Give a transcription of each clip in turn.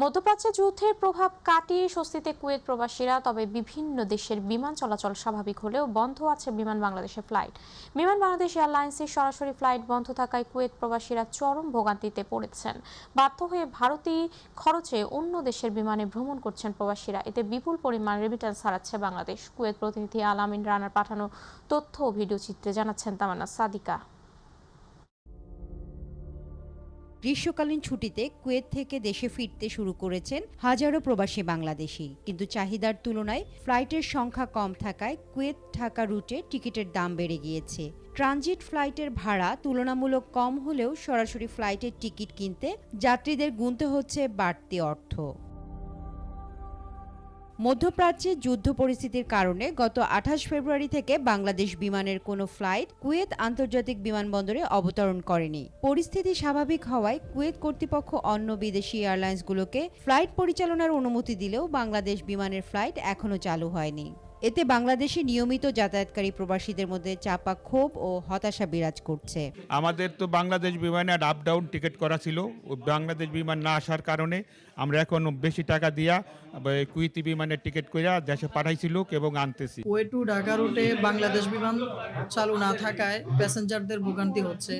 মধ্যপ্রাচ্যে যুদ্ধের প্রভাব কাটিয়ে স্বস্তিতে কুয়েত প্রবাসীরা। তবে বিভিন্ন দেশের বিমান চলাচল স্বাভাবিক হলেও বন্ধ আছে বিমান বাংলাদেশের ফ্লাইট। বিমান বাংলাদেশ এয়ারলাইন্সের সরাসরি ফ্লাইট বন্ধ থাকায় কুয়েত প্রবাসীরা চরম ভোগান্তিতে পড়েছেন। বাধ্য হয়ে ভারতীয় খরচে অন্য দেশের বিমানে ভ্রমণ করছেন প্রবাসীরা। এতে বিপুল পরিমাণ রেমিটেন্স হারাচ্ছে বাংলাদেশ। কুয়েত প্রতিনিধি আলামিন রানার পাঠানো তথ্য ও ভিডিও চিত্রে জানাচ্ছেন তামান্না সাদিকা। গ্রীষ্মকালীন ছুটিতে কুয়েত থেকে দেশে ফিরতে শুরু করেছেন হাজারো প্রবাসী বাংলাদেশি, কিন্তু চাহিদার তুলনায় ফ্লাইটের সংখ্যা কম থাকায় কুয়েত ঢাকা রুটে টিকিটের দাম বেড়ে গিয়েছে। ট্রানজিট ফ্লাইটের ভাড়া তুলনামূলক কম হলেও সরাসরি ফ্লাইটের টিকিট কিনতে যাত্রীদের গুনতে হচ্ছে বাড়তি অর্থ। মধ্যপ্রাচ্যে যুদ্ধ পরিস্থিতির কারণে গত ২৮ ফেব্রুয়ারি থেকে বাংলাদেশ বিমানের কোনো ফ্লাইট কুয়েত আন্তর্জাতিক বিমানবন্দরে অবতরণ করেনি। পরিস্থিতি স্বাভাবিক হওয়ায় কুয়েত কর্তৃপক্ষ অন্য বিদেশি এয়ারলাইন্সগুলোকে ফ্লাইট পরিচালনার অনুমতি দিলেও বাংলাদেশ বিমানের ফ্লাইট এখনও চালু হয়নি। এতে বাংলাদেশে নিয়মিত যাতায়াতকারী প্রবাসীদের মধ্যে চাপা ক্ষোভ ও হতাশা বিরাজ করছে। আমাদের তো বাংলাদেশ বিমানে আপ ডাউন টিকিট করা ছিল, বাংলাদেশ বিমান না আসার কারণে আমরা এখন বেশি টাকা দিয়া কুয়েতি বিমানের টিকিট করে দেশে পাঠাইছিল এবং আনতেছি। কুয়েত টু ঢাকা রুটে বাংলাদেশ বিমান চালু না থাকায় প্যাসেঞ্জারদের ভোগান্তি হচ্ছে।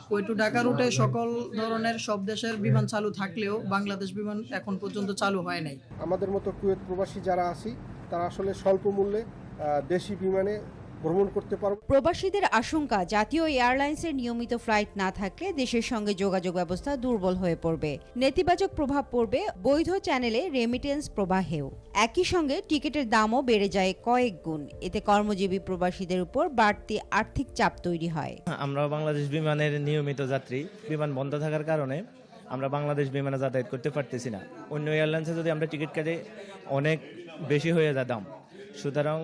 কুয়েত টু ঢাকা রুটে সকল ধরনের সব দেশের বিমান চালু থাকলেও বাংলাদেশ বিমান এখন পর্যন্ত চালু হয় নাই। আমাদের মতো কুয়েত প্রবাসী যারা আছি তারা আসলে স্বল্প মূল্যে দেশি বিমানে ভ্রমণ করতে পারবে। প্রবাসীদের আশঙ্কা, জাতীয় এয়ারলাইন্সের নিয়মিত ফ্লাইট না থাকলে দেশের সঙ্গে যোগাযোগ ব্যবস্থা দুর্বল হয়ে পড়বে। নেতিবাচক প্রভাব পড়বে বৈধ চ্যানেলে রেমিটেন্স প্রবাহেও। একই সঙ্গে টিকিটের দামও বেড়ে যায় কয়েক গুণ। এতে কর্মজীবী প্রবাসীদের উপর বাড়তি আর্থিক চাপ তৈরি হয়। আমরা বাংলাদেশ বিমানের নিয়মিত যাত্রী, বিমান বন্ধ থাকার কারণে আমরা বাংলাদেশ বিমানে যাতায়াত করতে পারতেছি না। অন্য এয়ারলাইন্সে যদি আমরা টিকিট কাটি অনেক বেশি হয়ে যায় দাম। সুতরাং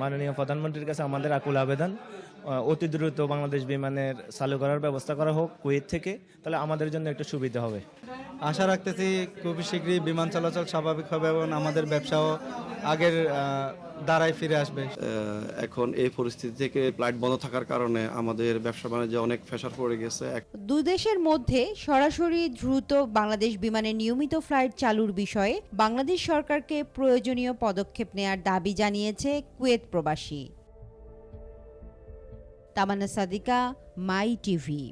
মাননীয় প্রধানমন্ত্রীর কাছে আমাদের আকুল আবেদন, অতি দ্রুত বাংলাদেশ বিমানের চালু করার ব্যবস্থা করা হোক কুয়েত থেকে, তাহলে আমাদের জন্য একটু সুবিধা হবে। আশা রাখতেছি খুবই শীঘ্রই বিমান চলাচল স্বাভাবিক হবে এবং আমাদের ব্যবসাও আগের দ্বারাই ফিরে আসবে। এখন এই পরিস্থিতি থেকে ফ্লাইট বন্ধ থাকার কারণে আমাদের ব্যবসা বাণিজ্যে অনেক প্রেসার পড়ে গেছে। দুই দেশের মধ্যে সরাসরি দ্রুত বাংলাদেশ বিমানের নিয়মিত ফ্লাইট চালুর বিষয়ে বাংলাদেশ সরকারকে প্রয়োজনীয় পদক্ষেপ নেয়ার দাবি জানিয়েছে কুয়েত প্রবাসী। তামান্না সাদিকা, মাই টিভি।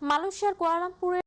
মালয়েশিয়ার কুয়ালালামপুরে